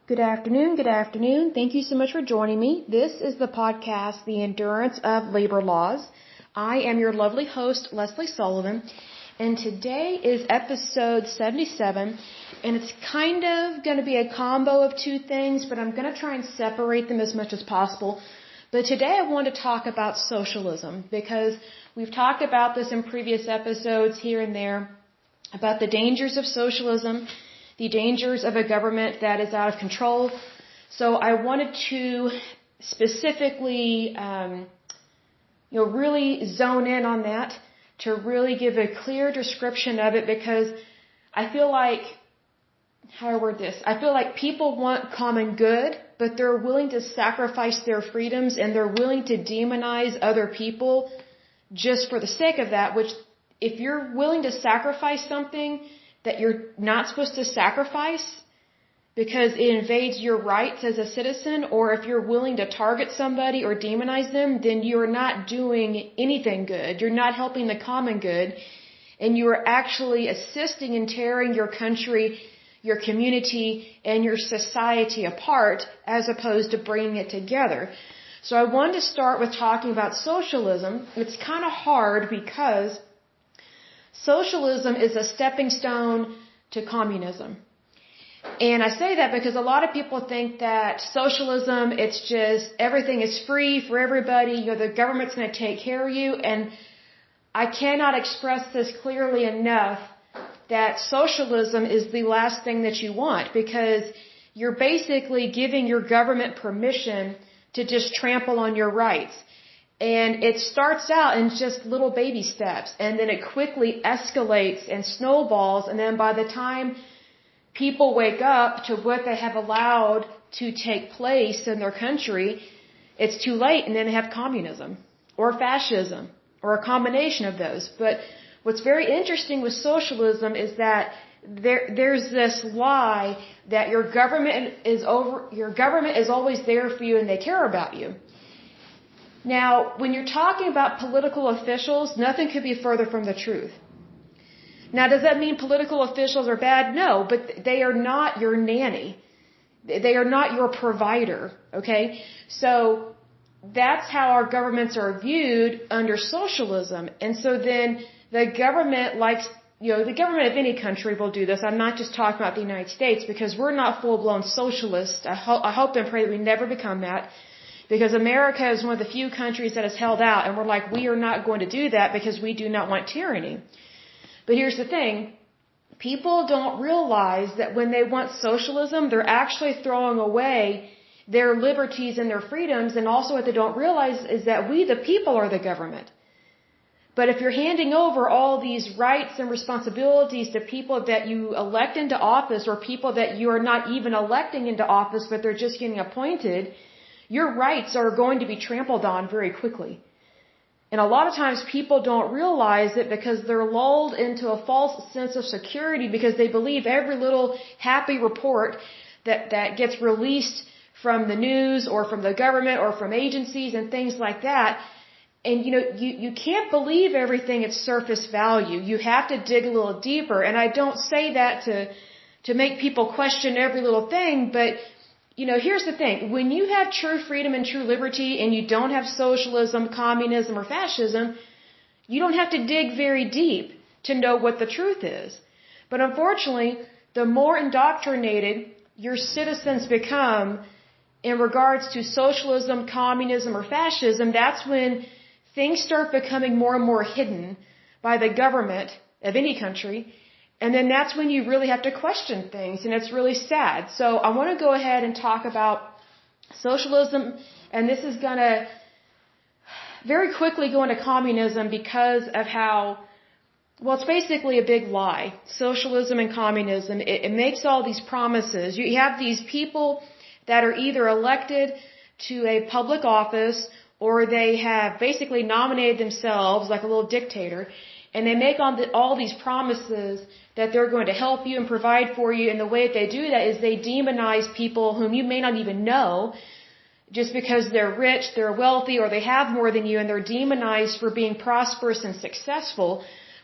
Good afternoon. Good afternoon. Thank you so much for joining me. This is the podcast, The Endurance of Labor Laws. I am your lovely host, Lesley Sullivan, and today is episode 77, and it's kind of going to be a combo of two things, but I'm going to try and separate them as much as possible. But today I want to talk about socialism, because we've talked about this in previous episodes here and there, about the dangers of socialism, the dangers of a government that is out of control. So I wanted to specifically, really zone in on that, to really give a clear description of it, because I feel like, how do I word this? I feel like people want common good, but they're willing to sacrifice their freedoms and they're willing to demonize other people just for the sake of that, which if you're willing to sacrifice something that you're not supposed to sacrifice because it invades your rights as a citizen, or if you're willing to target somebody or demonize them, then you're not doing anything good. You're not helping the common good, and you are actually assisting in tearing your country, your community, and your society apart, as opposed to bringing it together. So I wanted to start with talking about socialism. It's kind of hard because socialism is a stepping stone to communism. And I say that because a lot of people think that socialism, it's just everything is free for everybody, the government's going to take care of you. And I cannot express this clearly enough, that socialism is the last thing that you want, because you're basically giving your government permission to just trample on your rights. And it starts out in just little baby steps, and then it quickly escalates and snowballs, and then by the time people wake up to what they have allowed to take place in their country, it's too late, and then they have communism or fascism or a combination of those. But what's very interesting with socialism is that there's this lie that your government is always there for you and they care about you. Now, when you're talking about political officials, nothing could be further from the truth. Now, does that mean political officials are bad? No, but they are not your nanny. They are not your provider, okay? So that's how our governments are viewed under socialism. And so then the government the government of any country will do this. I'm not just talking about the United States, because we're not full-blown socialists. I hope and pray that we never become that. Because America is one of the few countries that has held out, and we're like, we are not going to do that because we do not want tyranny. But here's the thing. People don't realize that when they want socialism, they're actually throwing away their liberties and their freedoms, and also what they don't realize is that we, the people, are the government. But if you're handing over all these rights and responsibilities to people that you elect into office, or people that you are not even electing into office, but they're just getting appointed, your rights are going to be trampled on very quickly. And a lot of times people don't realize it because they're lulled into a false sense of security, because they believe every little happy report that gets released from the news or from the government or from agencies and things like that. And you can't believe everything at surface value. You have to dig a little deeper. And I don't say that to make people question every little thing, but here's the thing. When you have true freedom and true liberty, and you don't have socialism, communism, or fascism, you don't have to dig very deep to know what the truth is. But unfortunately, the more indoctrinated your citizens become in regards to socialism, communism, or fascism, that's when things start becoming more and more hidden by the government of any country. And then that's when you really have to question things, and it's really sad. So I want to go ahead and talk about socialism, and this is going to very quickly go into communism because of how, it's basically a big lie. Socialism and communism, it makes all these promises. You have these people that are either elected to a public office, or they have basically nominated themselves like a little dictator, and they make all these promises that they're going to help you and provide for you. And the way that they do that is they demonize people whom you may not even know, just because they're rich, they're wealthy, or they have more than you, and they're demonized for being prosperous and successful.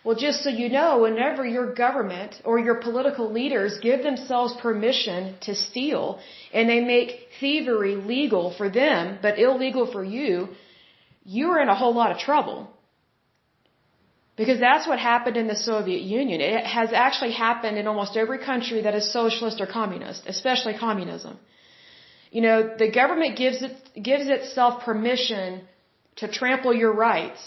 Well, just so you know, whenever your government or your political leaders give themselves permission to steal and they make thievery legal for them but illegal for you, you're in a whole lot of trouble. Because that's what happened in the Soviet Union. It has actually happened in almost every country that is socialist or communist, especially communism. You know, the government gives itself permission to trample your rights.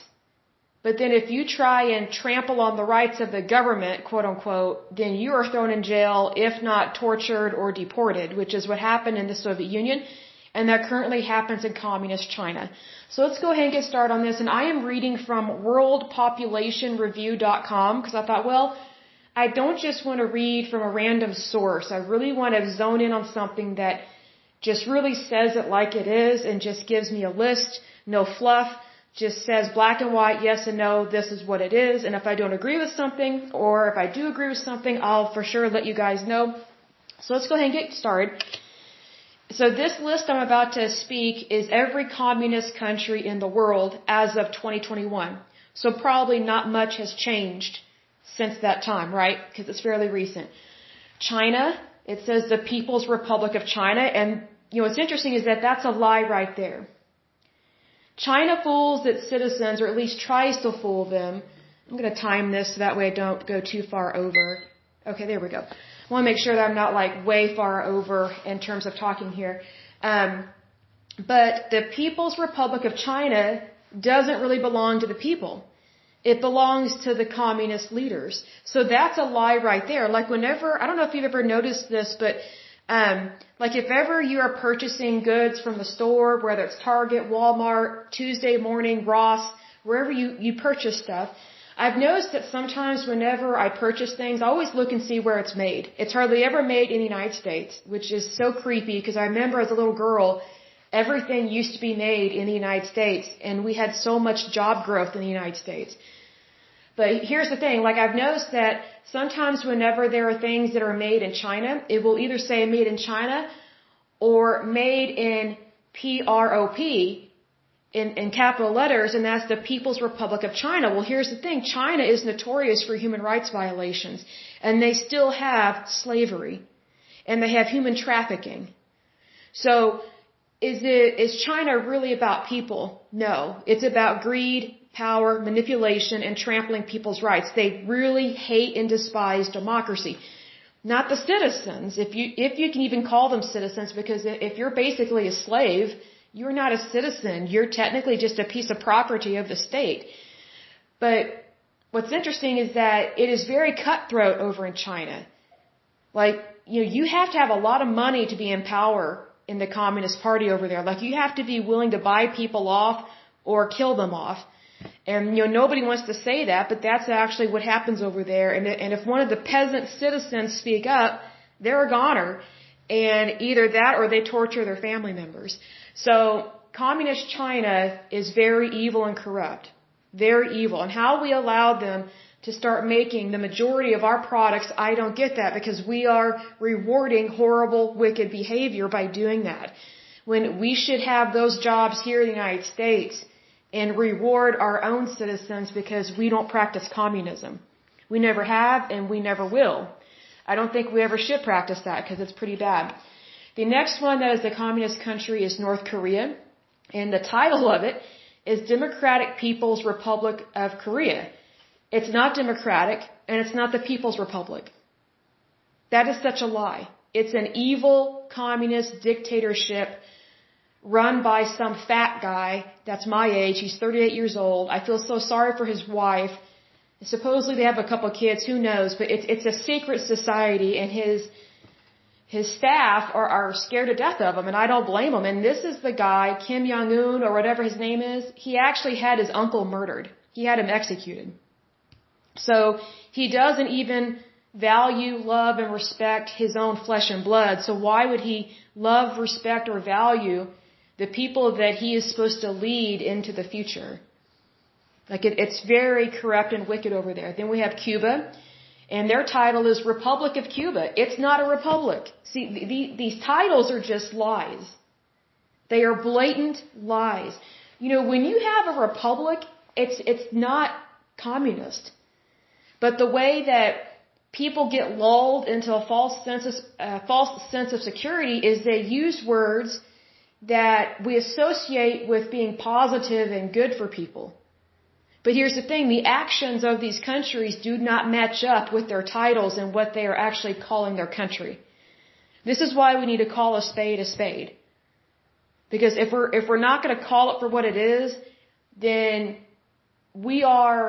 But then if you try and trample on the rights of the government, quote unquote, then you are thrown in jail, if not tortured or deported, which is what happened in the Soviet Union. And that currently happens in communist China. So let's go ahead and get started on this. And I am reading from worldpopulationreview.com because I thought, well, I don't just want to read from a random source. I really want to zone in on something that just really says it like it is and just gives me a list, no fluff, just says black and white, yes and no, this is what it is. And if I don't agree with something or if I do agree with something, I'll for sure let you guys know. So let's go ahead and get started. So this list I'm about to speak is every communist country in the world as of 2021. So probably not much has changed since that time, right? Because it's fairly recent. China, it says the People's Republic of China. And, you know, what's interesting is that that's a lie right there. China fools its citizens, or at least tries to fool them. I'm going to time this so that way I don't go too far over. Okay, there we go. I want to make sure that I'm not like way far over in terms of talking here. But the People's Republic of China doesn't really belong to the people. It belongs to the communist leaders. So that's a lie right there. Like whenever, I don't know if you've ever noticed this, but like if ever you are purchasing goods from the store, whether it's Target, Walmart, Tuesday Morning, Ross, wherever you purchase stuff, I've noticed that sometimes whenever I purchase things, I always look and see where it's made. It's hardly ever made in the United States, which is so creepy because I remember as a little girl, everything used to be made in the United States and we had so much job growth in the United States. But here's the thing, like I've noticed that sometimes whenever there are things that are made in China, it will either say made in China or made in PROP in capital letters, and that's the People's Republic of China. Well, here's the thing, China is notorious for human rights violations, and they still have slavery, and they have human trafficking. So is China really about people? No, it's about greed, power, manipulation, and trampling people's rights. They really hate and despise democracy. Not the citizens, if you can even call them citizens, because if you're basically a slave, you're not a citizen. You're technically just a piece of property of the state. But what's interesting is that it is very cutthroat over in China. Like, you have to have a lot of money to be in power in the Communist Party over there. Like, you have to be willing to buy people off or kill them off. And, nobody wants to say that, but that's actually what happens over there. And if one of the peasant citizens speak up, they're a goner. And either that or they torture their family members. So, communist China is very evil and corrupt. Very evil. And how we allowed them to start making the majority of our products, I don't get that, because we are rewarding horrible, wicked behavior by doing that. When we should have those jobs here in the United States and reward our own citizens because we don't practice communism. We never have and we never will. I don't think we ever should practice that because it's pretty bad. The next one that is a communist country is North Korea, and the title of it is Democratic People's Republic of Korea. It's not democratic, and it's not the People's Republic. That is such a lie. It's an evil communist dictatorship run by some fat guy that's my age. He's 38 years old. I feel so sorry for his wife. Supposedly they have a couple kids, who knows, but it's a secret society, and his staff are scared to death of him, and I don't blame him. And this is the guy, Kim Jong-un, or whatever his name is. He actually had his uncle murdered. He had him executed. So he doesn't even value, love, and respect his own flesh and blood. So why would he love, respect, or value the people that he is supposed to lead into the future? Like it's very corrupt and wicked over there. Then we have Cuba. And their title is Republic of Cuba. It's not a republic. See, these titles are just lies. They are blatant lies. When you have a republic, it's not communist. But the way that people get lulled into a false sense of security is they use words that we associate with being positive and good for people. But here's the thing, the actions of these countries do not match up with their titles and what they are actually calling their country. This is why we need to call a spade a spade. Because if we're not going to call it for what it is, then we are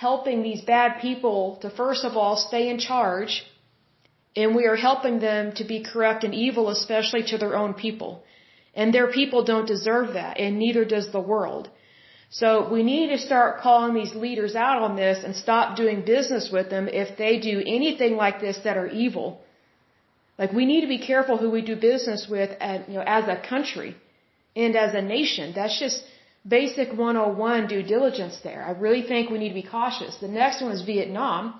helping these bad people to, first of all, stay in charge, and we are helping them to be corrupt and evil, especially to their own people. And their people don't deserve that, and neither does the world. So we need to start calling these leaders out on this and stop doing business with them if they do anything like this that are evil. Like, we need to be careful who we do business with, as a country and as a nation. That's just basic 101 due diligence there. I really think we need to be cautious. The next one is Vietnam.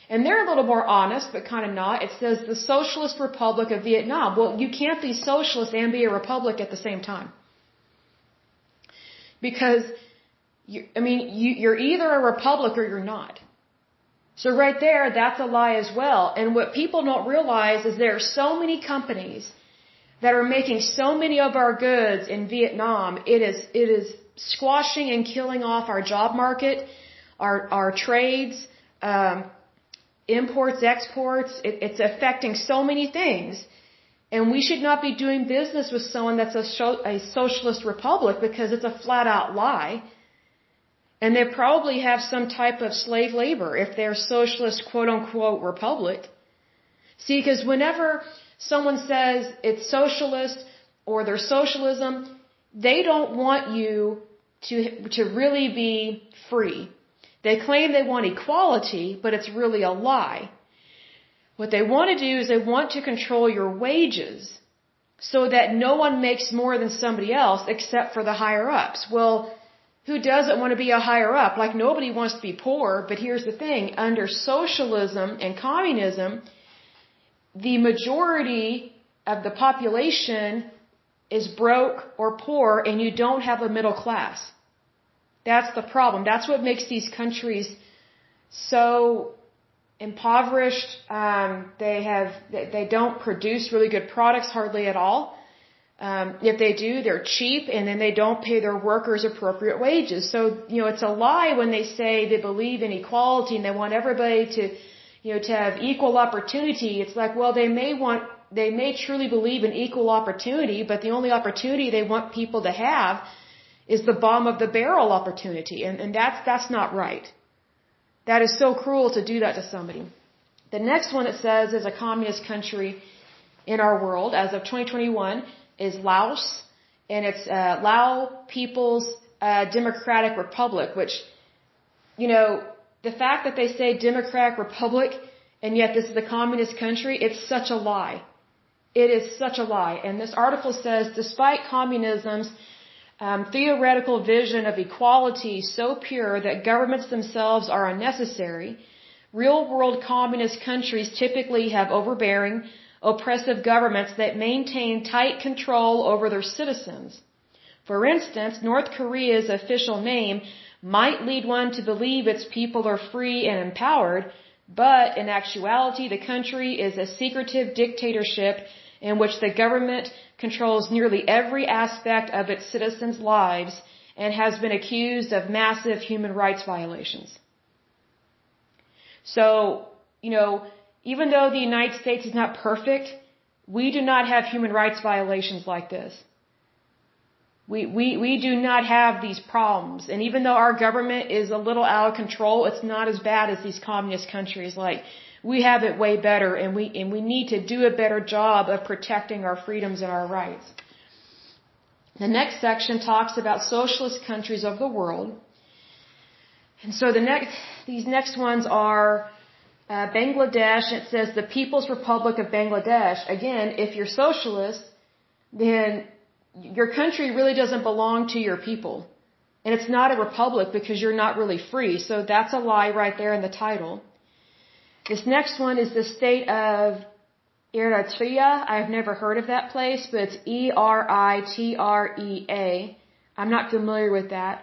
And they're a little more honest, but kind of not. It says the Socialist Republic of Vietnam. Well, you can't be socialist and be a republic at the same time. Because, you're either a republic or you're not. So right there, that's a lie as well. And what people don't realize is there are so many companies that are making so many of our goods in Vietnam. It is squashing and killing off our job market, our trades, imports, exports. It's affecting so many things. And we should not be doing business with someone that's a socialist republic, because it's a flat out lie. And they probably have some type of slave labor if they're socialist, quote unquote, republic. See, because whenever someone says it's socialist or there's socialism, they don't want you to really be free. They claim they want equality, but it's really a lie. What they want to do is they want to control your wages so that no one makes more than somebody else except for the higher ups. Well, who doesn't want to be a higher up? Like, nobody wants to be poor, but here's the thing. Under socialism and communism, the majority of the population is broke or poor, and you don't have a middle class. That's the problem. That's what makes these countries so impoverished. They don't produce really good products hardly at all. If they do, they're cheap, and then they don't pay their workers appropriate wages. So, it's a lie when they say they believe in equality and they want everybody to have equal opportunity. It's like, well, they may truly believe in equal opportunity, but the only opportunity they want people to have is the bottom of the barrel opportunity. And that's not right. That is so cruel to do that to somebody. The next one it says is a communist country in our world as of 2021 is Laos, and it's Lao People's Democratic Republic, which, the fact that they say Democratic Republic and yet this is a communist country, it's such a lie. It is such a lie. And this article says, despite communism's theoretical vision of equality so pure that governments themselves are unnecessary, real-world communist countries typically have overbearing, oppressive governments that maintain tight control over their citizens. For instance, North Korea's official name might lead one to believe its people are free and empowered, but in actuality, the country is a secretive dictatorship in which the government controls nearly every aspect of its citizens' lives and has been accused of massive human rights violations. So, even though the United States is not perfect, we do not have human rights violations like this. We do not have these problems. And even though our government is a little out of control, it's not as bad as these communist countries. Like, we have it way better, and we need to do a better job of protecting our freedoms and our rights. The next section talks about socialist countries of the world. And so these next ones are Bangladesh. It says the People's Republic of Bangladesh. Again, if you're socialist, then your country really doesn't belong to your people. And it's not a republic because you're not really free. So that's a lie right there in the title. This next one is the state of Eritrea. I've never heard of that place, but it's Eritrea. I'm not familiar with that.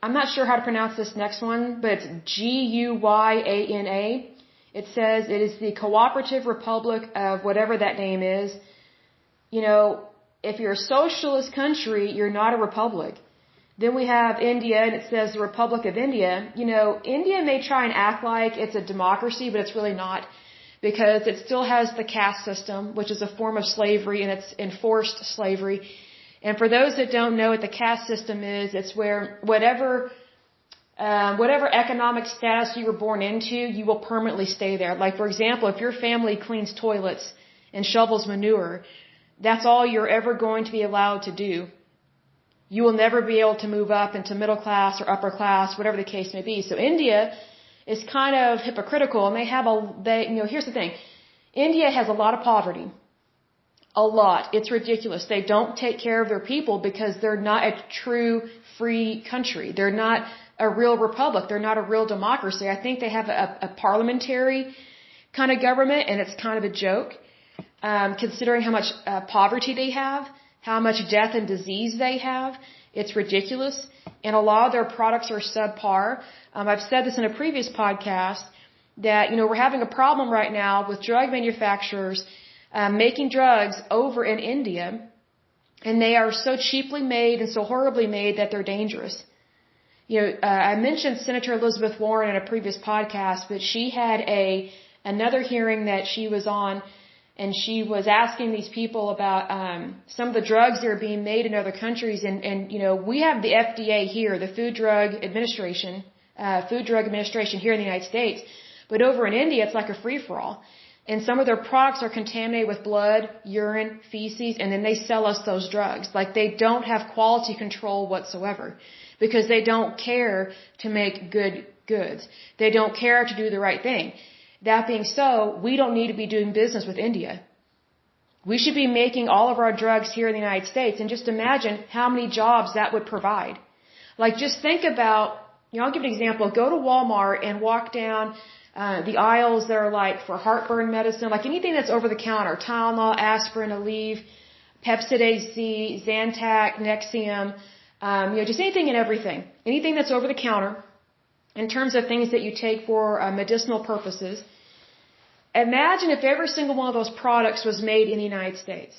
I'm not sure how to pronounce this next one, but it's Guyana. It says it is the Cooperative Republic of whatever that name is. You know, if you're a socialist country, you're not a republic. Then we have India, and it says the Republic of India. You know, India may try and act like it's a democracy, but it's really not, because it still has the caste system, which is a form of slavery, and it's enforced slavery. And for those that don't know what the caste system is, it's where whatever economic status you were born into, you will permanently stay there. Like, for example, if your family cleans toilets and shovels manure, that's all you're ever going to be allowed to do. You will never be able to move up into middle class or upper class, whatever the case may be. So India is kind of hypocritical, and here's the thing. India has a lot of poverty. A lot. It's ridiculous. They don't take care of their people because they're not a true free country. They're not a real republic. They're not a real democracy. I think they have a parliamentary kind of government, and it's kind of a joke, considering how much poverty they have, how much death and disease they have. It's ridiculous. And a lot of their products are subpar. I've said this in a previous podcast that, we're having a problem right now with drug manufacturers making drugs over in India, and they are so cheaply made and so horribly made that they're dangerous. I mentioned Senator Elizabeth Warren in a previous podcast, but she had another hearing that she was on, and she was asking these people about some of the drugs that are being made in other countries, and we have the FDA here, the Food Drug Administration here in the United States, but over in India it's like a free-for-all. And some of their products are contaminated with blood, urine, feces, and then they sell us those drugs. Like, they don't have quality control whatsoever because they don't care to make good goods. They don't care to do the right thing. That being so, we don't need to be doing business with India. We should be making all of our drugs here in the United States, and just imagine how many jobs that would provide. Like, just think about, I'll give an example. Go to Walmart and walk down the aisles that are like for heartburn medicine, like anything that's over the counter, Tylenol, aspirin, Aleve, Pepcid AC, Zantac, Nexium, just anything and everything. Anything that's over the counter in terms of things that you take for medicinal purposes. Imagine if every single one of those products was made in the United States.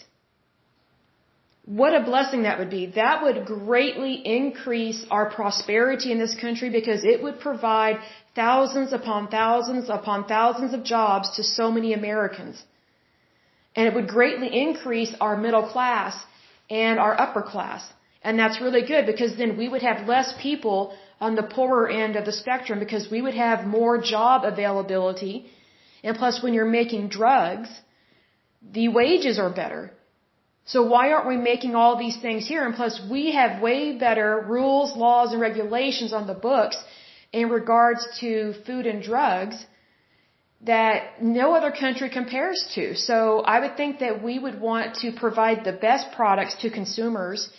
What a blessing that would be. That would greatly increase our prosperity in this country because it would provide thousands upon thousands upon thousands of jobs to so many Americans. And it would greatly increase our middle class and our upper class. And that's really good because then we would have less people on the poorer end of the spectrum because we would have more job availability. And plus, when you're making drugs, the wages are better. So why aren't we making all these things here? And plus, we have way better rules, laws, and regulations on the books in regards to food and drugs that no other country compares to. So I would think that we would want to provide the best products to consumers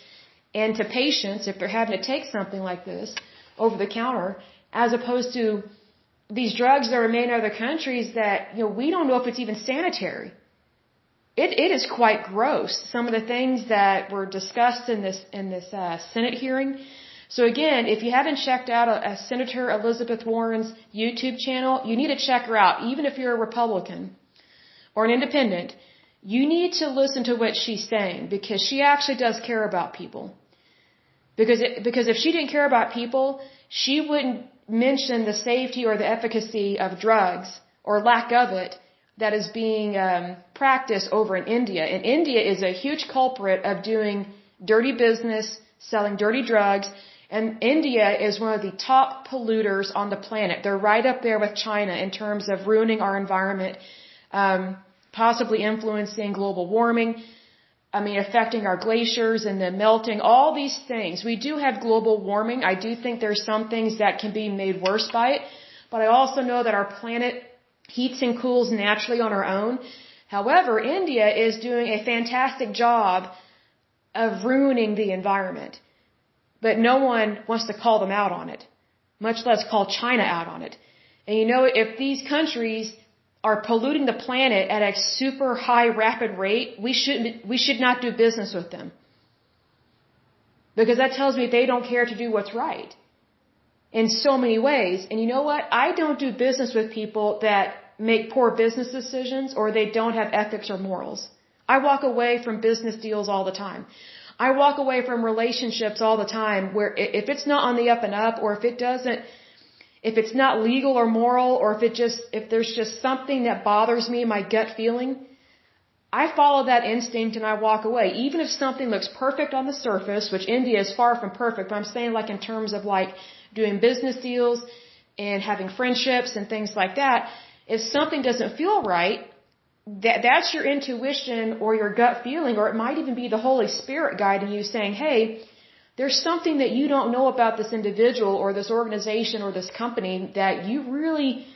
and to patients if they're having to take something like this over the counter, as opposed to these drugs that are made in other countries that, we don't know if it's even sanitary. It is quite gross, some of the things that were discussed in this Senate hearing. So again, if you haven't checked out Senator Elizabeth Warren's YouTube channel, you need to check her out. Even if you're a Republican or an independent, you need to listen to what she's saying because she actually does care about people. Because if she didn't care about people, she wouldn't mention the safety or the efficacy of drugs or lack of it that is being practiced over in India. And India is a huge culprit of doing dirty business, selling dirty drugs. And India is one of the top polluters on the planet. They're right up there with China in terms of ruining our environment, possibly influencing global warming, affecting our glaciers and the melting, all these things. We do have global warming. I do think there's some things that can be made worse by it. But I also know that our planet heats and cools naturally on our own. However, India is doing a fantastic job of ruining the environment. But no one wants to call them out on it, much less call China out on it. And if these countries are polluting the planet at a super high, rapid rate, we should not do business with them. Because that tells me they don't care to do what's right. in so many ways. And you know what? I don't do business with people that make poor business decisions or they don't have ethics or morals. I walk away from business deals all the time. I walk away from relationships all the time where if it's not on the up and up, or if it's not legal or moral, or if there's just something that bothers me, my gut feeling, I follow that instinct and I walk away. Even if something looks perfect on the surface, which India is far from perfect, but I'm saying like in terms of like doing business deals and having friendships and things like that, if something doesn't feel right, that's your intuition or your gut feeling, or it might even be the Holy Spirit guiding you saying, hey, there's something that you don't know about this individual or this organization or this company that you really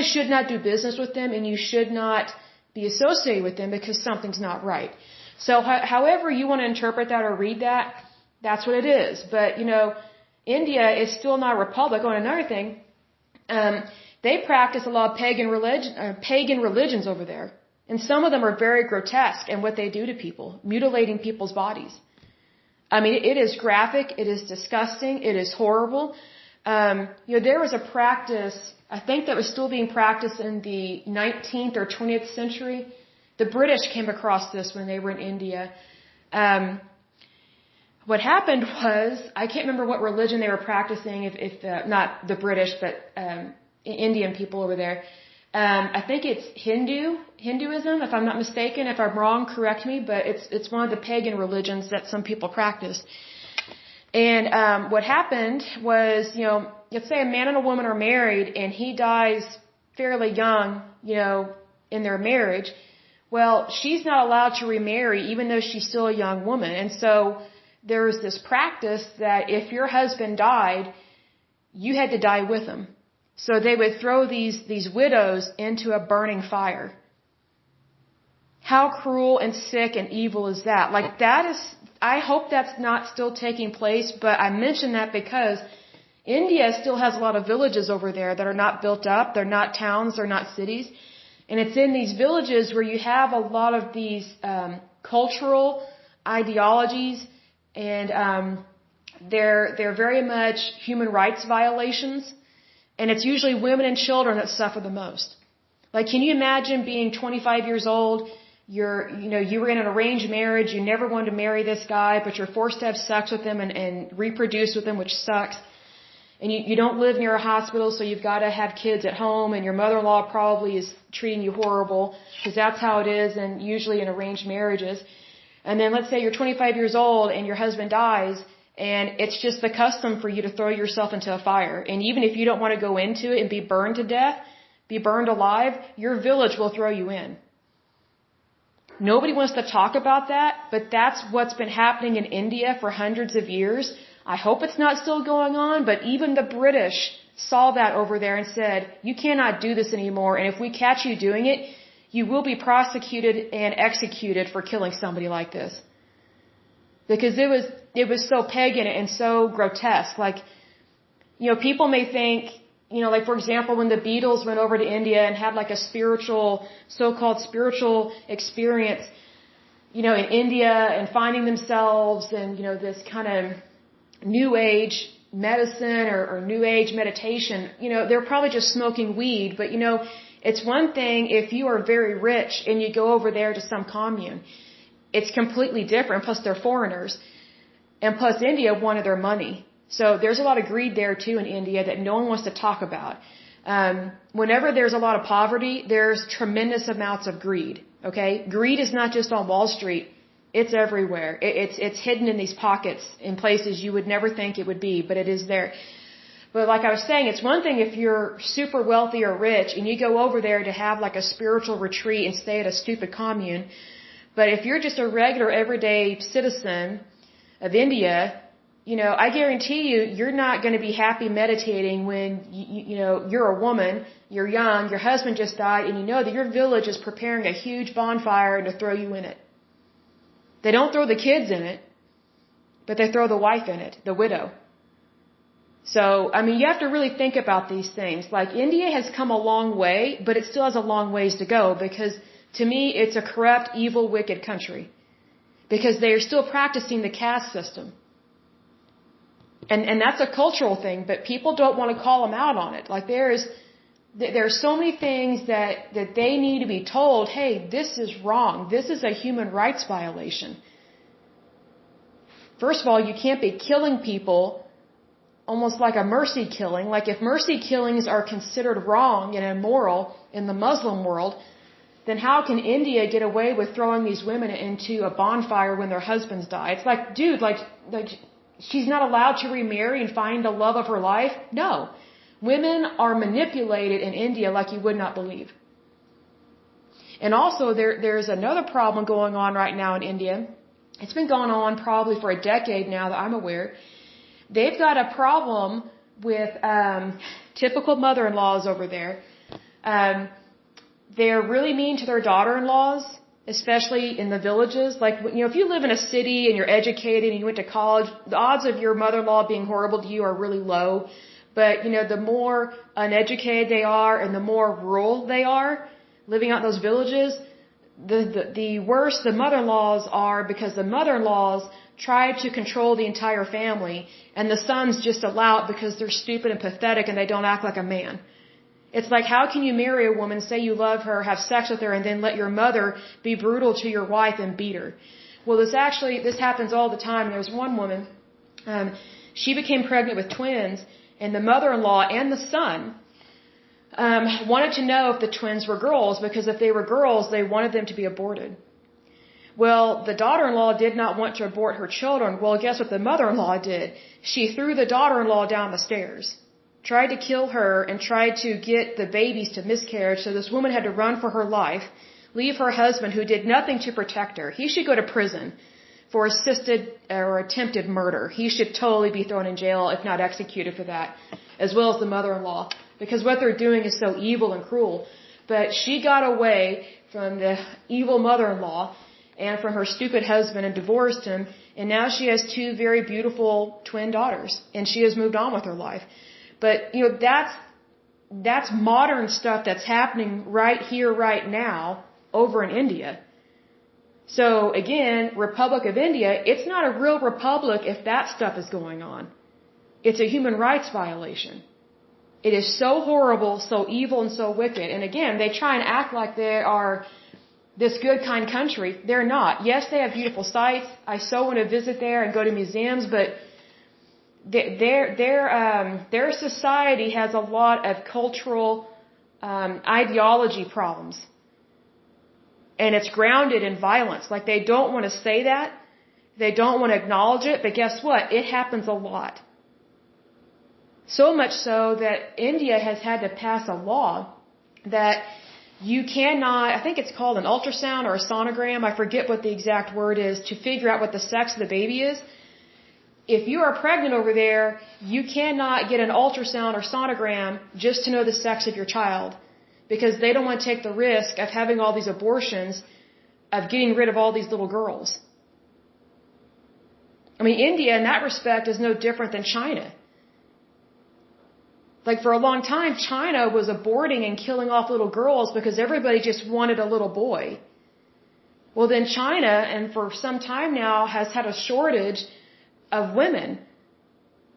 should not do business with them, and you should not be associated with them because something's not right. So however you want to interpret that or read that, that's what it is. But, India is still not a republic. Oh, and another thing, they practice a lot of pagan religions over there. And some of them are very grotesque in what they do to people, mutilating people's bodies. I mean, it is graphic, it is disgusting, it is horrible. There was a practice, I think that was still being practiced in the 19th or 20th century. The British came across this when they were in India. What happened was, I can't remember what religion they were practicing, if not the British, but Indian people over there. I think it's Hinduism, if I'm not mistaken. If I'm wrong, correct me, but it's one of the pagan religions that some people practice. And what happened was, let's say a man and a woman are married and he dies fairly young, in their marriage. Well, she's not allowed to remarry even though she's still a young woman. And so there's this practice that if your husband died, you had to die with him. So they would throw these widows into a burning fire. How cruel and sick and evil is that? Like that is, I hope that's not still taking place, but I mention that because India still has a lot of villages over there that are not built up. They're not towns, they're not cities. And it's in these villages where you have a lot of these cultural ideologies, and they're very much human rights violations. And it's usually women and children that suffer the most. Like, can you imagine being 25 years old? You were in an arranged marriage. You never wanted to marry this guy, but you're forced to have sex with him and reproduce with him, which sucks. And you don't live near a hospital, so you've got to have kids at home, and your mother-in-law probably is treating you horrible, because that's how it is, and usually in arranged marriages. And then let's say you're 25 years old and your husband dies, and it's just the custom for you to throw yourself into a fire. And even if you don't want to go into it and be burned to death, be burned alive, your village will throw you in. Nobody wants to talk about that, but that's what's been happening in India for hundreds of years. I hope it's not still going on, but even the British saw that over there and said, you cannot do this anymore, and if we catch you doing it, you will be prosecuted and executed for killing somebody like this. Because it was so pagan and so grotesque. Like, people may think, like for example, when the Beatles went over to India and had like a so-called spiritual experience, in India and finding themselves and, this kind of new age medicine or new age meditation, they're probably just smoking weed. But, it's one thing if you are very rich and you go over there to some commune. It's completely different. Plus, they're foreigners. And plus, India wanted their money. So there's a lot of greed there, too, in India that no one wants to talk about. Whenever there's a lot of poverty, there's tremendous amounts of greed. Okay? Greed is not just on Wall Street. It's everywhere. It's hidden in these pockets in places you would never think it would be, but it is there. But like I was saying, it's one thing if you're super wealthy or rich and you go over there to have like a spiritual retreat and stay at a stupid commune. But if you're just a regular, everyday citizen of India, I guarantee you're not going to be happy meditating when, you're a woman, you're young, your husband just died, and you know that your village is preparing a huge bonfire to throw you in it. They don't throw the kids in it, but they throw the wife in it, the widow. So, you have to really think about these things. Like, India has come a long way, but it still has a long ways to go because to me, it's a corrupt, evil, wicked country. Because they are still practicing the caste system. And that's a cultural thing, but people don't want to call them out on it. Like there's so many things that they need to be told, hey, this is wrong. This is a human rights violation. First of all, you can't be killing people almost like a mercy killing. Like if mercy killings are considered wrong and immoral in the Muslim world, then how can India get away with throwing these women into a bonfire when their husbands die? It's like, dude, like she's not allowed to remarry and find the love of her life? No. Women are manipulated in India like you would not believe. And also there's another problem going on right now in India. It's been going on probably for a decade now that I'm aware. They've got a problem with typical mother-in-laws over there. They're really mean to their daughter-in-laws, especially in the villages. Like, you know, if you live in a city and you're educated and you went to college, the odds of your mother-in-law being horrible to you are really low. But, you know, the more uneducated they are and the more rural they are, living out in those villages, the worse the mother-in-laws are, because the mother-in-laws try to control the entire family and the sons just allow it because they're stupid and pathetic and they don't act like a man. It's like, how can you marry a woman, say you love her, have sex with her, and then let your mother be brutal to your wife and beat her? Well, this happens all the time. There's one woman, she became pregnant with twins, and the mother-in-law and the son wanted to know if the twins were girls, because if they were girls, they wanted them to be aborted. Well, the daughter-in-law did not want to abort her children. Well, guess what the mother-in-law did? She threw the daughter-in-law down the stairs, tried to kill her, and tried to get the babies to miscarriage. So this woman had to run for her life, leave her husband who did nothing to protect her. He should go to prison for assisted or attempted murder. He should totally be thrown in jail, if not executed for that, as well as the mother-in-law, because what they're doing is so evil and cruel. But she got away from the evil mother-in-law and from her stupid husband and divorced him, and now she has two very beautiful twin daughters, and she has moved on with her life. But, you know, that's modern stuff that's happening right here, right now, over in India. So, again, Republic of India, it's not a real republic if that stuff is going on. It's a human rights violation. It is so horrible, so evil, and so wicked. And again, they try and act like they are this good, kind country. They're not. Yes, they have beautiful sights. I so want to visit there and go to museums, but their society has a lot of cultural ideology problems. And it's grounded in violence. Like, they don't want to say that. They don't want to acknowledge it. But guess what? It happens a lot. So much so that India has had to pass a law that you cannot, I think it's called an ultrasound or a sonogram, I forget what the exact word is, to figure out what the sex of the baby is. If you are pregnant over there, you cannot get an ultrasound or sonogram just to know the sex of your child, because they don't want to take the risk of having all these abortions, of getting rid of all these little girls. I mean, India in that respect is no different than China. Like, for a long time, China was aborting and killing off little girls because everybody just wanted a little boy. Well, then China, and for some time now, has had a shortage of women.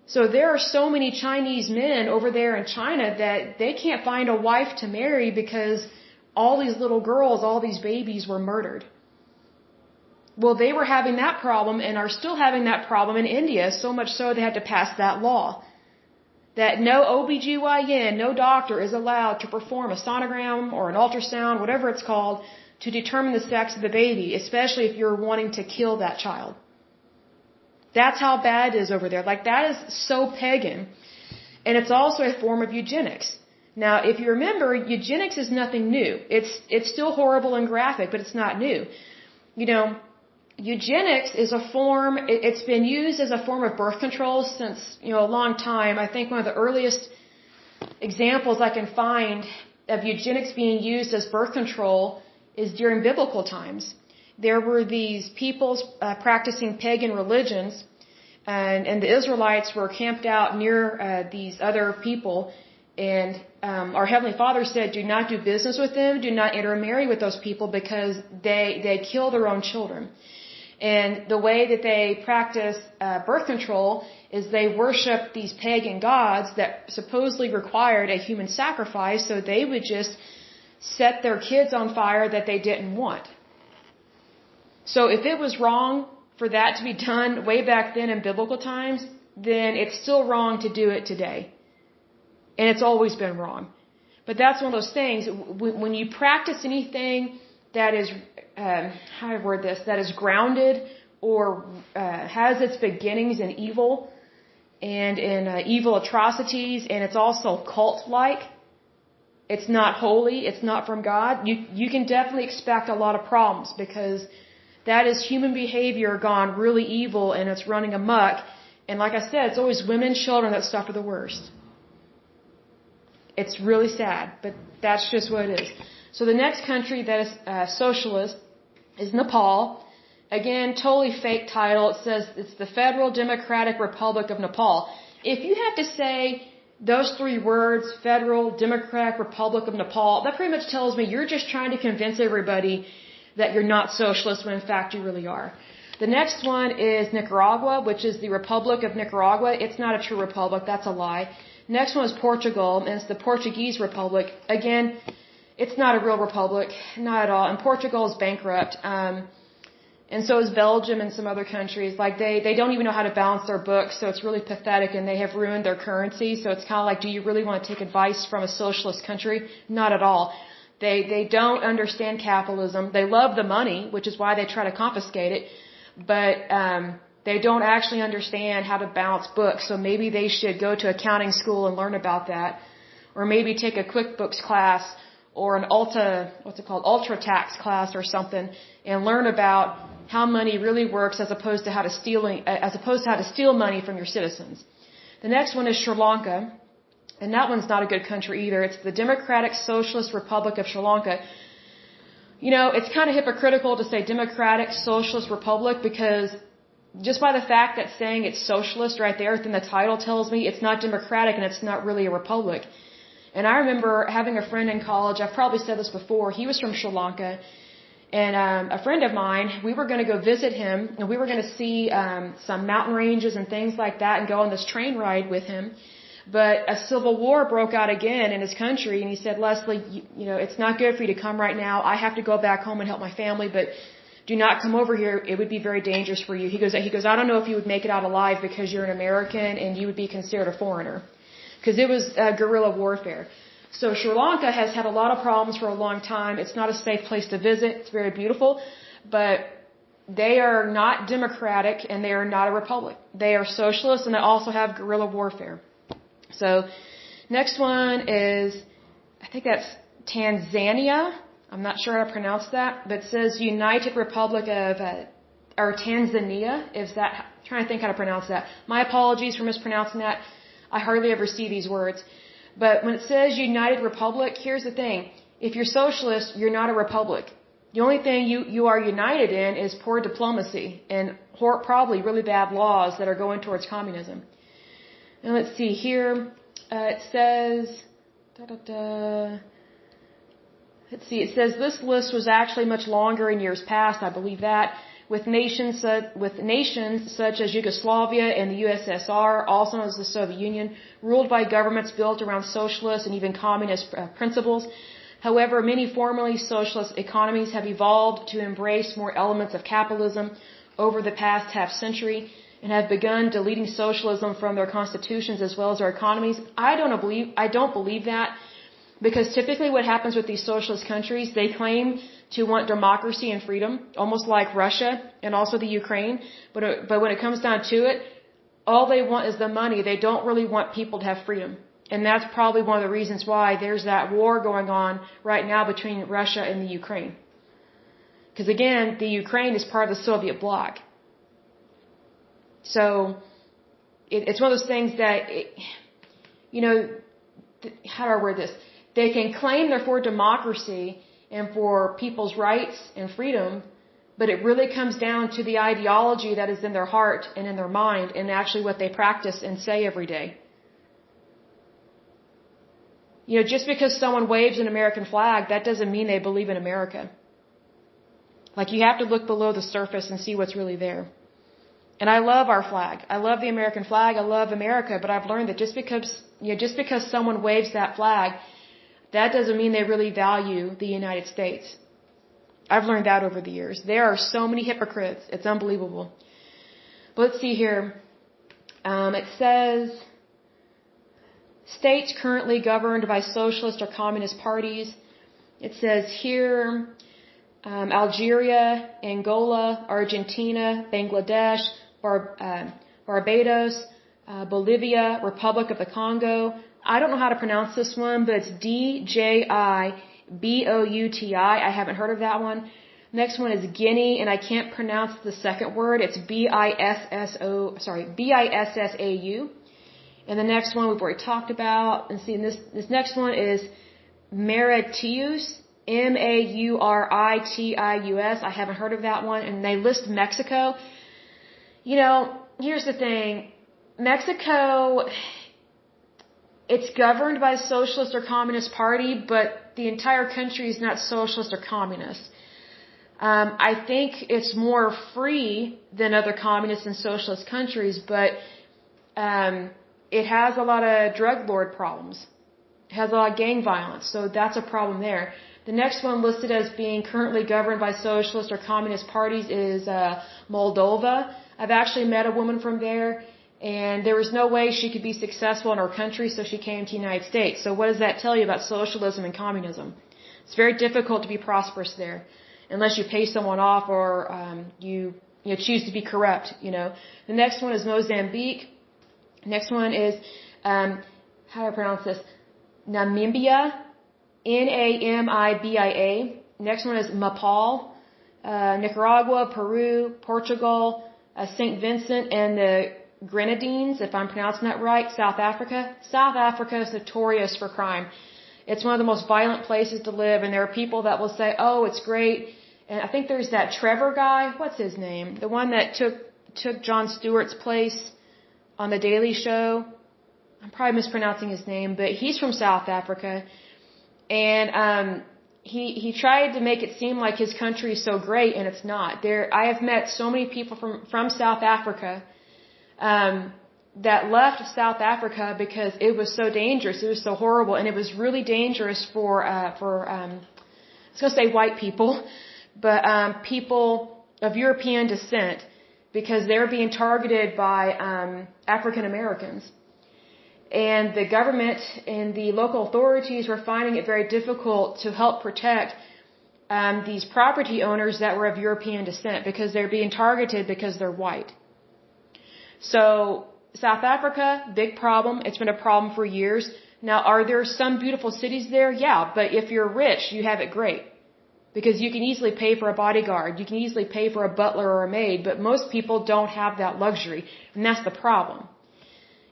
So there are so many Chinese men over there in China that they can't find a wife to marry because all these little girls, all these babies were murdered. Well, they were having that problem and are still having that problem in India, so much so they had to pass that law. That no OBGYN, no doctor is allowed to perform a sonogram or an ultrasound, whatever it's called, to determine the sex of the baby, especially if you're wanting to kill that child. That's how bad it is over there. Like, that is so pagan. And it's also a form of eugenics. Now, if you remember, eugenics is nothing new. It's still horrible and graphic, but it's not new. You know, eugenics is a form, it's been used as a form of birth control since, you know, a long time. I think one of the earliest examples I can find of eugenics being used as birth control is during biblical times. There were these peoples practicing pagan religions, and the Israelites were camped out near these other people, and our Heavenly Father said, do not do business with them, do not intermarry with those people because they kill their own children. And the way that they practice birth control is they worship these pagan gods that supposedly required a human sacrifice, so they would just set their kids on fire that they didn't want. So if it was wrong for that to be done way back then in biblical times, then it's still wrong to do it today. And it's always been wrong. But that's one of those things, when you practice anything that is, how do I word this, that is grounded or has its beginnings in evil and in evil atrocities, and it's also cult-like, it's not holy, it's not from God, you can definitely expect a lot of problems, because that is human behavior gone really evil and it's running amok. And like I said, it's always women, children that suffer the worst. It's really sad, but that's just what it is. So the next country that is socialist is Nepal. Again, totally fake title. It says it's the Federal Democratic Republic of Nepal. If you have to say those three words, Federal Democratic Republic of Nepal, that pretty much tells me you're just trying to convince everybody that you're not socialist when in fact you really are. The next one is Nicaragua, which is the Republic of Nicaragua. It's not a true republic. That's a lie. Next one is Portugal, and it's the Portuguese Republic. Again, it's not a real republic, not at all. And Portugal is bankrupt, and so is Belgium and some other countries. Like they don't even know how to balance their books, so it's really pathetic, and they have ruined their currency. So it's kind of like, do you really want to take advice from a socialist country? Not at all. They don't understand capitalism. They love the money, which is why they try to confiscate it, but they don't actually understand how to balance books. So maybe they should go to accounting school and learn about that, or maybe take a QuickBooks class or an ultra tax class or something, and learn about how money really works as opposed to how to steal money from your citizens. The next one is Sri Lanka, and that one's not a good country either. It's the Democratic Socialist Republic of Sri Lanka. You know, it's kind of hypocritical to say Democratic Socialist Republic, because just by the fact that saying it's socialist right there within the title tells me it's not democratic and it's not really a republic. And I remember having a friend in college, I've probably said this before, he was from Sri Lanka, and a friend of mine, we were going to go visit him, and we were going to see some mountain ranges and things like that and go on this train ride with him. But a civil war broke out again in his country, and he said, Lesley, you know, it's not good for you to come right now. I have to go back home and help my family, but do not come over here. It would be very dangerous for you. He goes, I don't know if you would make it out alive because you're an American and you would be considered a foreigner. Because it was guerrilla warfare. So Sri Lanka has had a lot of problems for a long time. It's not a safe place to visit. It's very beautiful. But they are not democratic and they are not a republic. They are socialist and they also have guerrilla warfare. So next one is, I think that's Tanzania. I'm not sure how to pronounce that, but it says United Republic of, or Tanzania. Is that, I'm trying to think how to pronounce that. My apologies for mispronouncing that. I hardly ever see these words. But when it says United Republic, here's the thing. If you're socialist, you're not a republic. The only thing you are united in is poor diplomacy and probably really bad laws that are going towards communism. And let's see here. It says, let's see, it says this list was actually much longer in years past, I believe that, with nations such as Yugoslavia and the USSR, also known as the Soviet Union, ruled by governments built around socialist and even communist principles. However, many formerly socialist economies have evolved to embrace more elements of capitalism over the past half century and have begun deleting socialism from their constitutions as well as their economies. I don't believe that, because typically what happens with these socialist countries, they claim to want democracy and freedom, almost like Russia and also the Ukraine. But when it comes down to it, all they want is the money. They don't really want people to have freedom. And that's probably one of the reasons why there's that war going on right now between Russia and the Ukraine. Because again, the Ukraine is part of the Soviet bloc. So it's one of those things that, how do I word this? They can claim they're for democracy and for people's rights and freedom, but it really comes down to the ideology that is in their heart and in their mind and actually what they practice and say every day. Just because someone waves an American flag, that doesn't mean they believe in America. Like, you have to look below the surface and see what's really there. And I love our flag. I love the American flag. I love America. But I've learned that just because someone waves that flag, that doesn't mean they really value the United States. I've learned that over the years. There are so many hypocrites. It's unbelievable. But let's see here. It says, states currently governed by socialist or communist parties. It says here, Algeria, Angola, Argentina, Bangladesh, Barbados, Bolivia, Republic of the Congo. I don't know how to pronounce this one, but it's Djibouti. I haven't heard of that one. Next one is Guinea, and I can't pronounce the second word. It's Bissau. And the next one we've already talked about. And see, this next one is Mauritius, Mauritius. I haven't heard of that one. And they list Mexico. You know, here's the thing. Mexico, it's governed by a socialist or communist party, but the entire country is not socialist or communist. I think it's more free than other communist and socialist countries, but it has a lot of drug lord problems. It has a lot of gang violence, so that's a problem there. The next one listed as being currently governed by socialist or communist parties is Moldova. I've actually met a woman from there, and there was no way she could be successful in her country, so she came to the United States. So what does that tell you about socialism and communism? It's very difficult to be prosperous there, unless you pay someone off or you choose to be corrupt, you know. The next one is Mozambique. Next one is, how do I pronounce this? Namibia, Namibia. Next one is Nepal, Nicaragua, Peru, Portugal, St. Vincent and the Grenadines, if I'm pronouncing that right, South Africa. South Africa is notorious for crime. It's one of the most violent places to live, and there are people that will say, oh, it's great. And I think there's that Trevor guy. What's his name? The one that took Jon Stewart's place on The Daily Show. I'm probably mispronouncing his name, but he's from South Africa. And he tried to make it seem like his country is so great, and it's not. I have met so many people from South Africa that left South Africa because it was so dangerous, it was so horrible, and it was really dangerous for I was going to say white people, but people of European descent, because they were being targeted by African Americans. And the government and the local authorities were finding it very difficult to help protect these property owners that were of European descent, because they're being targeted because they're white. So South Africa, big problem. It's been a problem for years. Now, are there some beautiful cities there? Yeah, but if you're rich, you have it great, because you can easily pay for a bodyguard. You can easily pay for a butler or a maid, but most people don't have that luxury, and that's the problem.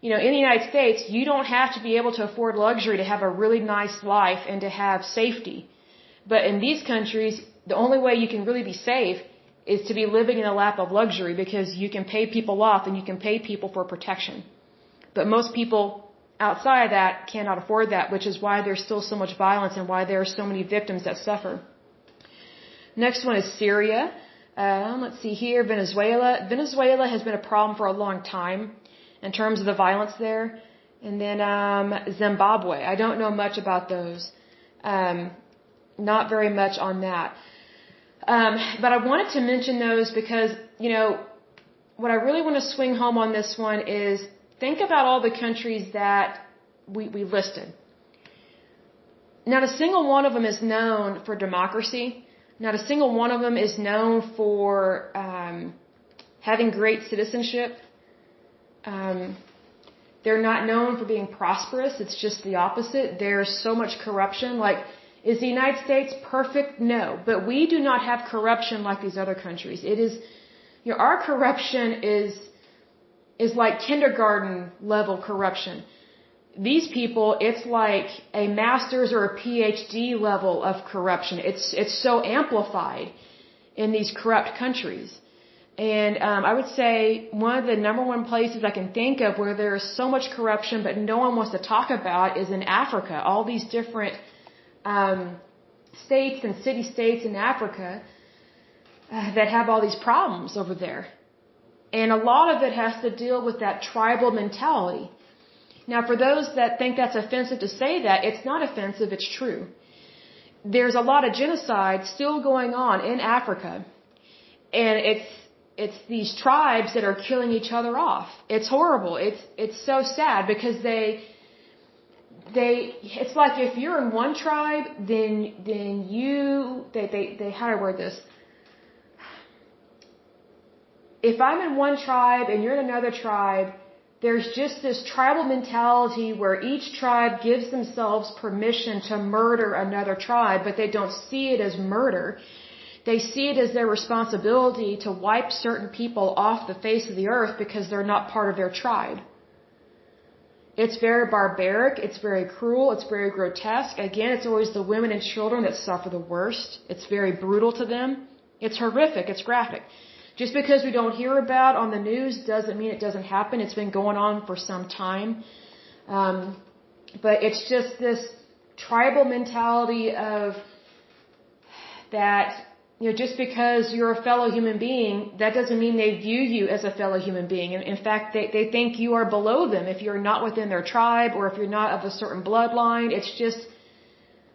You know, in the United States, you don't have to be able to afford luxury to have a really nice life and to have safety. But in these countries, the only way you can really be safe is to be living in a lap of luxury, because you can pay people off and you can pay people for protection. But most people outside of that cannot afford that, which is why there's still so much violence and why there are so many victims that suffer. Next one is Syria. Let's see here, Venezuela. Venezuela has been a problem for a long time in terms of the violence there. And then Zimbabwe. I don't know much about those. Not very much on that. But I wanted to mention those because, you know, what I really want to swing home on this one is think about all the countries that we listed. Not a single one of them is known for democracy. Not a single one of them is known for having great citizenship. They're not known for being prosperous. It's just the opposite. There's so much corruption. Like, is the United States perfect? No. But we do not have corruption like these other countries. It is, you know, our corruption is like kindergarten level corruption. These people, it's like a master's or a PhD level of corruption. It's so amplified in these corrupt countries. And I would say one of the number one places I can think of where there is so much corruption but no one wants to talk about is in Africa. All these different states and city-states in Africa, that have all these problems over there. And a lot of it has to deal with that tribal mentality. Now, for those that think that's offensive to say that, it's not offensive, it's true. There's a lot of genocide still going on in Africa. And it's these tribes that are killing each other off. It's horrible. It's so sad because it's like if you're in one tribe, then how do I word this? If I'm in one tribe and you're in another tribe, there's just this tribal mentality where each tribe gives themselves permission to murder another tribe, but they don't see it as murder. They see it as their responsibility to wipe certain people off the face of the earth because they're not part of their tribe. It's very barbaric, it's very cruel, it's very grotesque. Again, it's always the women and children that suffer the worst. It's very brutal to them. It's horrific, it's graphic. Just because we don't hear about on the news doesn't mean it doesn't happen. It's been going on for some time. But it's just this tribal mentality of that, just because you're a fellow human being, that doesn't mean they view you as a fellow human being. In fact, they think you are below them if you're not within their tribe or if you're not of a certain bloodline. It's just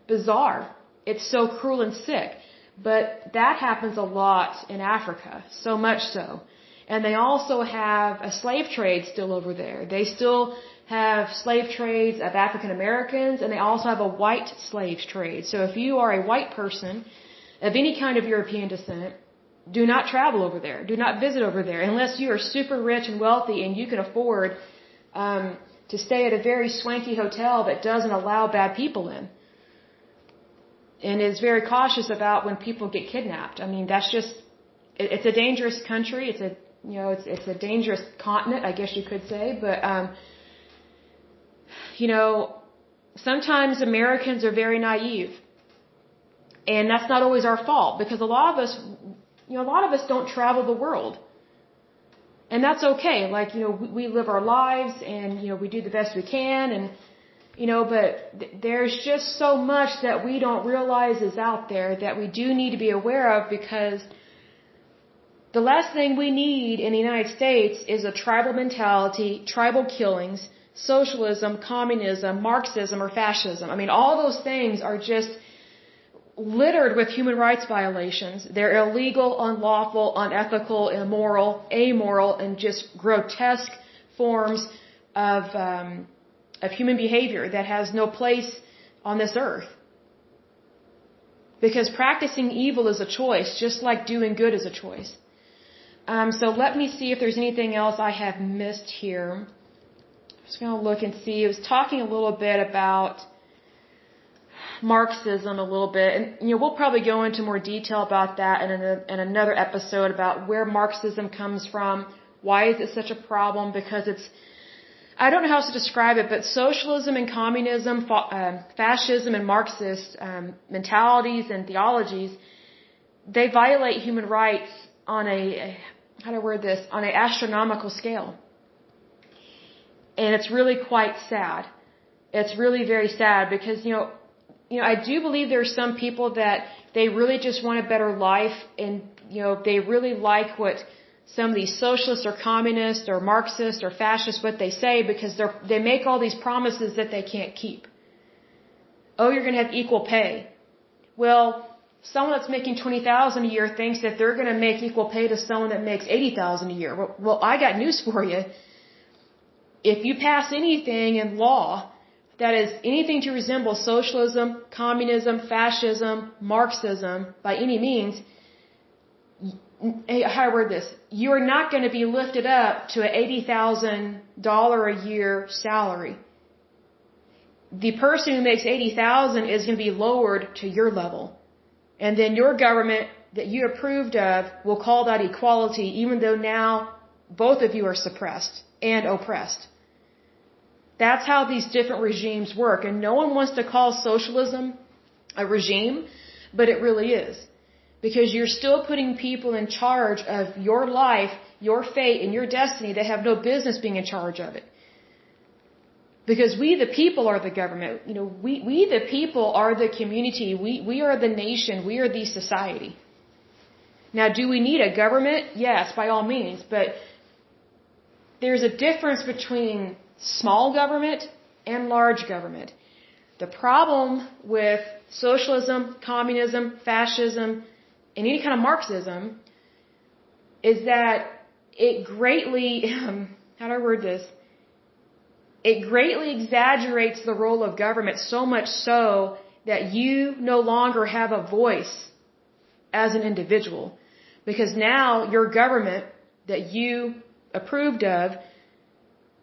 bizarre. It's so cruel and sick. But that happens a lot in Africa, so much so. And they also have a slave trade still over there. They still have slave trades of African Americans, and they also have a white slave trade. So if you are a white person of any kind of European descent, do not travel over there. Do not visit over there unless you are super rich and wealthy and you can afford to stay at a very swanky hotel that doesn't allow bad people in. And is very cautious about when people get kidnapped. I mean, that's just, it's a dangerous country. It's a dangerous continent, I guess you could say. But, sometimes Americans are very naive. And that's not always our fault because a lot of us don't travel the world. And that's okay. Like, we live our lives and, we do the best we can and, but there's just so much that we don't realize is out there that we do need to be aware of because the last thing we need in the United States is a tribal mentality, tribal killings, socialism, communism, Marxism, or fascism. I mean, all those things are just littered with human rights violations. They're illegal, unlawful, unethical, immoral, amoral, and just grotesque forms of human behavior that has no place on this earth. Because practicing evil is a choice, just like doing good is a choice. So let me see if there's anything else I have missed here. I'm just going to look and see. I was talking a little bit about Marxism a little bit, and we'll probably go into more detail about that in another episode about where Marxism comes from, why is it such a problem, because I don't know how else to describe it, but socialism and communism, fascism and Marxist mentalities and theologies, they violate human rights on on an astronomical scale. And it's really quite sad. It's really very sad because, I do believe there are some people that they really just want a better life and, they really like what some of these socialists or communists or Marxists or fascists, what they say, because they make all these promises that they can't keep. Oh, you're going to have equal pay. Well, someone that's making $20,000 a year thinks that they're going to make equal pay to someone that makes $80,000 a year. Well, I got news for you. If you pass anything in law that is anything to resemble socialism, communism, fascism, Marxism, by any means, how do I word this? You are not going to be lifted up to an $80,000 a year salary. The person who makes $80,000 is going to be lowered to your level. And then your government that you approved of will call that equality, even though now both of you are suppressed and oppressed. That's how these different regimes work. And no one wants to call socialism a regime, but it really is. Because you're still putting people in charge of your life, your fate, and your destiny that have no business being in charge of it. Because we the people are the government. We the people are the community. We are the nation. We are the society. Now, do we need a government? Yes, by all means, but there's a difference between small government and large government. The problem with socialism, communism, fascism, and any kind of Marxism is that it greatly, how do I word this? It greatly exaggerates the role of government, so much so that you no longer have a voice as an individual. Because now your government that you approved of,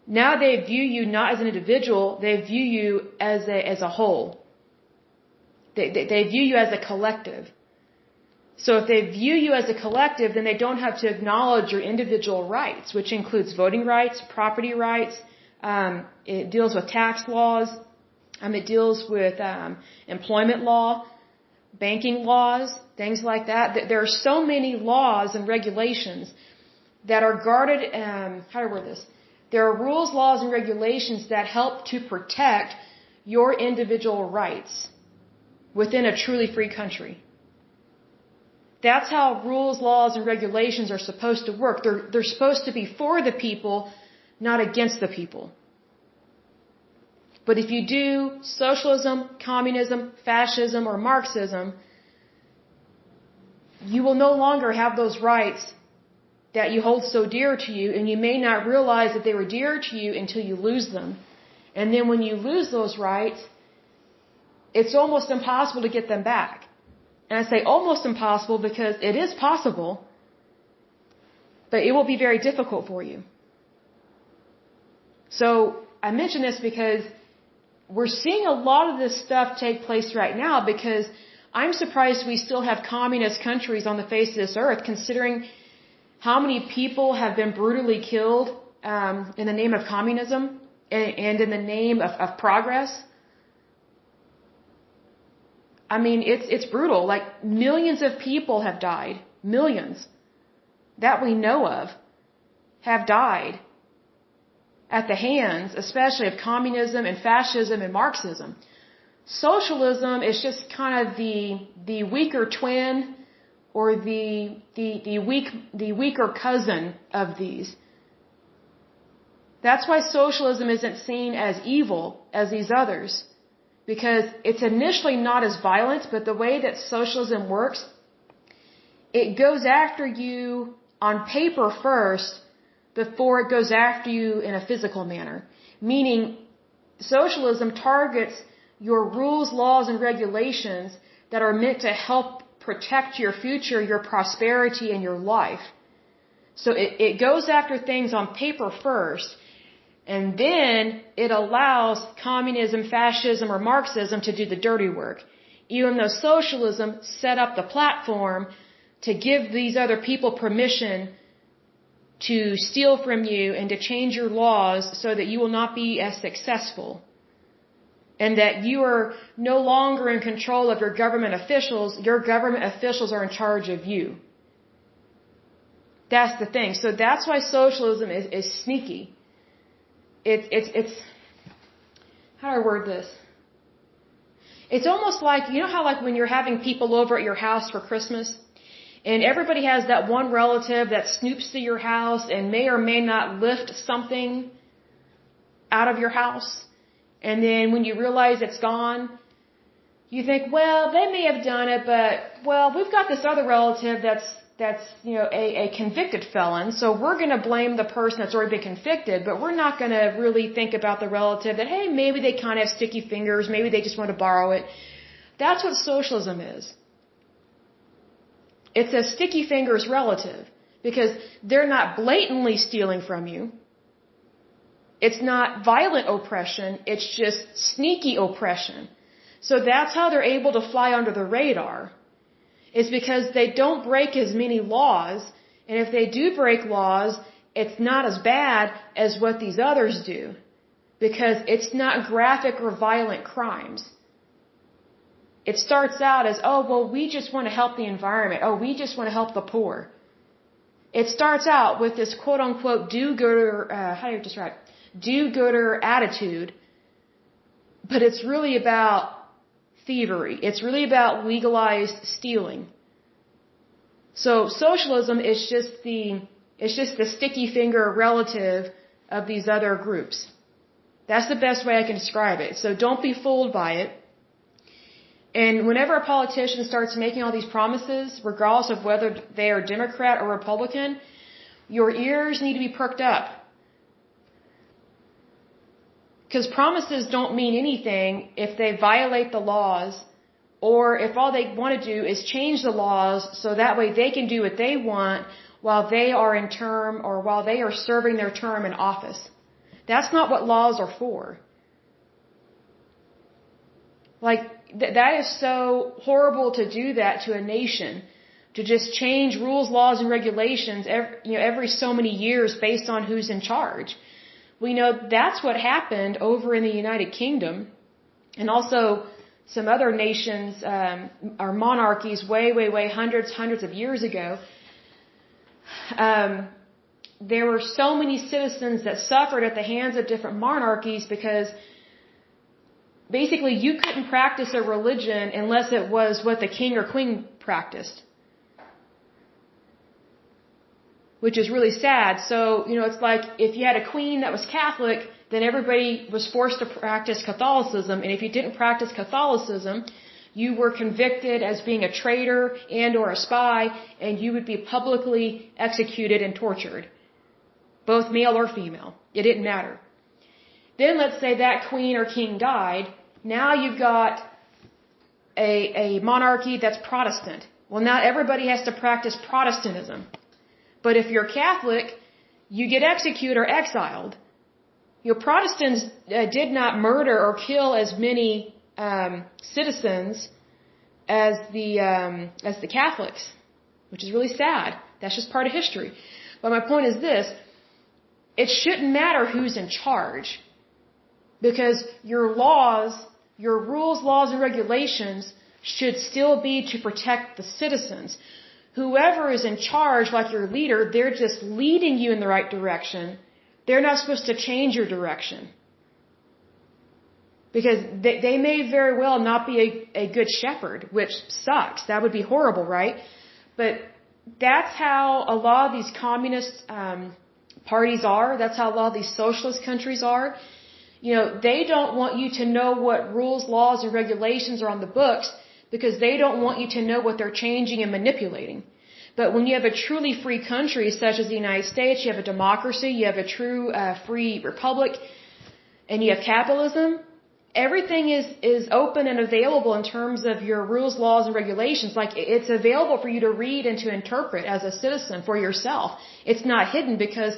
now they view you not as an individual, they view you as a whole. They view you as a collective. So if they view you as a collective, then they don't have to acknowledge your individual rights, which includes voting rights, property rights. It deals with tax laws. It deals with employment law, banking laws, things like that. There are so many laws and regulations that are guarded. How do I word this? There are rules, laws, and regulations that help to protect your individual rights within a truly free country. That's how rules, laws, and regulations are supposed to work. They're supposed to be for the people, not against the people. But if you do socialism, communism, fascism, or Marxism, you will no longer have those rights that you hold so dear to you, and you may not realize that they were dear to you until you lose them. And then when you lose those rights, it's almost impossible to get them back. And I say almost impossible because it is possible, but it will be very difficult for you. So I mention this because we're seeing a lot of this stuff take place right now, because I'm surprised we still have communist countries on the face of this earth, considering how many people have been brutally killed in the name of communism and in the name of progress. I mean, it's brutal. Like, millions of people have died. Millions. That we know of have died at the hands, especially of communism and fascism and Marxism. Socialism is just kind of the weaker twin, or the weaker cousin of these. That's why socialism isn't seen as evil as these others. Because it's initially not as violent, but the way that socialism works, it goes after you on paper first before it goes after you in a physical manner. Meaning, socialism targets your rules, laws, and regulations that are meant to help protect your future, your prosperity, and your life. So it goes after things on paper first, and then it allows communism, fascism, or Marxism to do the dirty work. Even though socialism set up the platform to give these other people permission to steal from you and to change your laws so that you will not be as successful. And that you are no longer in control of your government officials. Your government officials are in charge of you. That's the thing. So that's why socialism is sneaky. It's how do I word this? It's almost like, you know how like when you're having people over at your house for Christmas, and everybody has that one relative that snoops through your house and may or may not lift something out of your house. And then when you realize it's gone, you think, well, they may have done it, but, well, we've got this other relative that's a convicted felon, so we're going to blame the person that's already been convicted, but we're not going to really think about the relative that, hey, maybe they kind of have sticky fingers, maybe they just want to borrow it. That's what socialism is. It's a sticky fingers relative, because they're not blatantly stealing from you. It's not violent oppression, it's just sneaky oppression. So that's how they're able to fly under the radar. It's because they don't break as many laws, and if they do break laws, it's not as bad as what these others do, because it's not graphic or violent crimes. It starts out as, oh, well, we just want to help the environment. Oh, we just want to help the poor. It starts out with this quote-unquote do-gooder attitude, but it's really about thievery. It's really about legalized stealing. So socialism is just the sticky finger relative of these other groups. That's the best way I can describe it. So don't be fooled by it. And whenever a politician starts making all these promises, regardless of whether they are Democrat or Republican, your ears need to be perked up. Because promises don't mean anything if they violate the laws, or if all they want to do is change the laws so that way they can do what they want while they are in term or while they are serving their term in office. That's not what laws are for. Like, that is so horrible to do that to a nation, to just change rules, laws, and regulations every so many years based on who's in charge. We know that's what happened over in the United Kingdom, and also some other nations, or monarchies way hundreds of years ago. There were so many citizens that suffered at the hands of different monarchies because basically you couldn't practice a religion unless it was what the king or queen practiced. Which is really sad. So, it's like if you had a queen that was Catholic, then everybody was forced to practice Catholicism. And if you didn't practice Catholicism, you were convicted as being a traitor and or a spy, and you would be publicly executed and tortured. Both male or female. It didn't matter. Then let's say that queen or king died. Now you've got a monarchy that's Protestant. Well, now everybody has to practice Protestantism. But if you're Catholic, you get executed or exiled. Protestants did not murder or kill as many citizens as the Catholics, which is really sad. That's just part of history. But my point is this: it shouldn't matter who's in charge, because your laws, your rules, laws, and regulations should still be to protect the citizens. Whoever is in charge, like your leader, they're just leading you in the right direction. They're not supposed to change your direction. Because they may very well not be a good shepherd, which sucks. That would be horrible, right? But that's how a lot of these communist parties are. That's how a lot of these socialist countries are. They don't want you to know what rules, laws, and regulations are on the books, because they don't want you to know what they're changing and manipulating. But when you have a truly free country, such as the United States, you have a democracy, you have a true free republic, and you have capitalism, everything is open and available in terms of your rules, laws, and regulations. Like, it's available for you to read and to interpret as a citizen for yourself. It's not hidden, because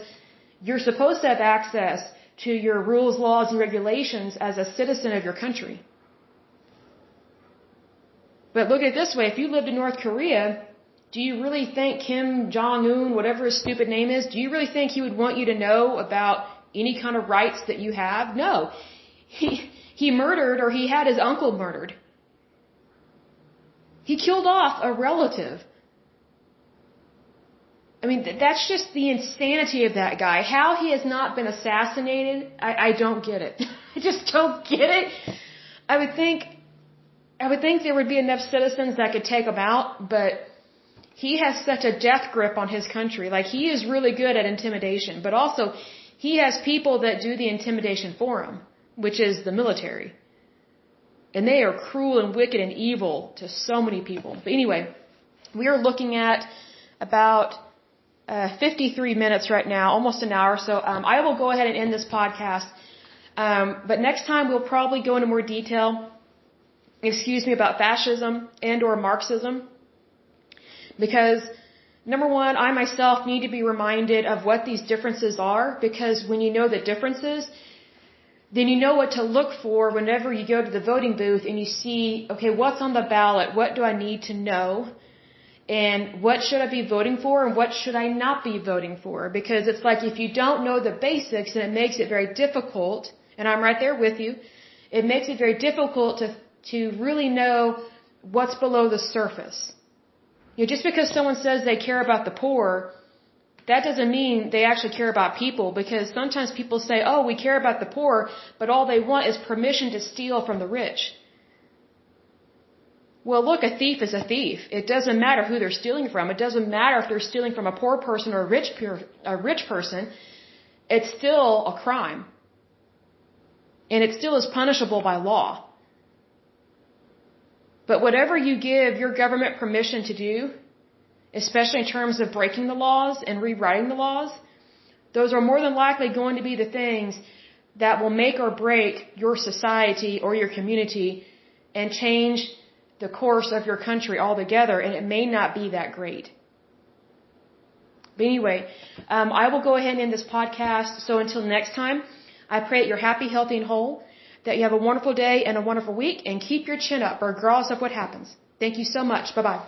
you're supposed to have access to your rules, laws, and regulations as a citizen of your country. But look at it this way: if you lived in North Korea, do you really think Kim Jong-un, whatever his stupid name is, do you really think he would want you to know about any kind of rights that you have? No. He murdered, or he had his uncle murdered. He killed off a relative. I mean, that's just the insanity of that guy. How he has not been assassinated, I don't get it. I just don't get it. I would think there would be enough citizens that could take him out, but he has such a death grip on his country. Like, he is really good at intimidation, but also he has people that do the intimidation for him, which is the military. And they are cruel and wicked and evil to so many people. But anyway, we are looking at about 53 minutes right now, almost an hour. So I will go ahead and end this podcast. But next time we'll probably go into more detail, about fascism and or Marxism. Because, number one, I myself need to be reminded of what these differences are, because when you know the differences, then you know what to look for whenever you go to the voting booth and you see, okay, what's on the ballot? What do I need to know? And what should I be voting for, and what should I not be voting for? Because it's like, if you don't know the basics, then it makes it very difficult, and I'm right there with you, it makes it very difficult to really know what's below the surface. Just because someone says they care about the poor, that doesn't mean they actually care about people, because sometimes people say, oh, we care about the poor, but all they want is permission to steal from the rich. Well, look, a thief is a thief. It doesn't matter who they're stealing from. It doesn't matter if they're stealing from a poor person or a rich person. It's still a crime. And it still is punishable by law. But whatever you give your government permission to do, especially in terms of breaking the laws and rewriting the laws, those are more than likely going to be the things that will make or break your society or your community and change the course of your country altogether, and it may not be that great. But anyway, I will go ahead and end this podcast. So until next time, I pray that you're happy, healthy, and whole, that you have a wonderful day and a wonderful week, and keep your chin up regardless of what happens. Thank you so much. Bye-bye.